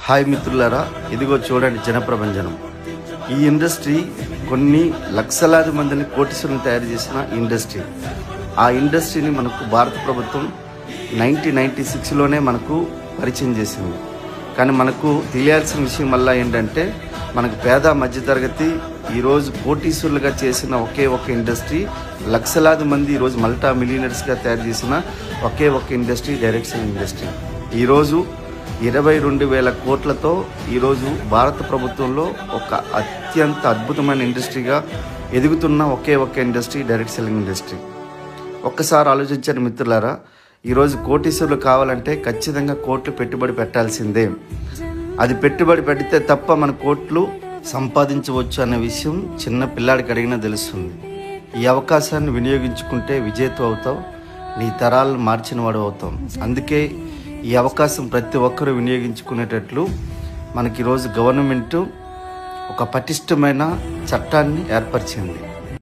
Hi మిత్రులారా, ఇదిగో చూడండి జనప్రపంచనం. ఈ ఇండస్ట్రీ కొన్ని లక్షలాది మందిని కోటీశ్వరులను తయారు చేసిన ఇండస్ట్రీ. ఆ ఇండస్ట్రీని మనకు భారత ప్రభుత్వం 1996లోనే మనకు పరిచయం చేసింది. కానీ మనకు తెలియాల్సిన విషయం వల్ల ఏంటంటే, మనకు పేద మధ్యతరగతి ఈరోజు కోటీశ్వరులుగా చేసిన ఒకే ఒక ఇండస్ట్రీ, లక్షలాది మంది ఈరోజు మల్టా మిలియనర్స్గా తయారు చేసిన ఒకే ఒక ఇండస్ట్రీ డైరెక్షన్ ఇండస్ట్రీ. ఈరోజు 22,000 కోట్లతో ఈరోజు భారత ప్రభుత్వంలో ఒక అత్యంత అద్భుతమైన ఇండస్ట్రీగా ఎదుగుతున్న ఒకే ఒక ఇండస్ట్రీ డైరెక్ట్ సెల్లింగ్ ఇండస్ట్రీ. ఒక్కసారి ఆలోచించండి మిత్రులారా, ఈరోజు కోటీశ్వరులు కావాలంటే ఖచ్చితంగా కోట్లు పెట్టుబడి పెట్టాల్సిందే. అది పెట్టుబడి పెడితే తప్ప మన కోట్లు సంపాదించవచ్చు అనే విషయం చిన్న పిల్లాడికి అడిగినా తెలుస్తుంది. ఈ అవకాశాన్ని వినియోగించుకుంటే విజేత అవుతావు, నీ తరాలను మార్చిన వాడు అవుతాం. అందుకే ఈ అవకాశం ప్రతి ఒక్కరూ వినియోగించుకునేటట్లు మనకి ఈరోజు గవర్నమెంట్ ఒక పటిష్టమైన చట్టాన్ని ఏర్పరిచింది.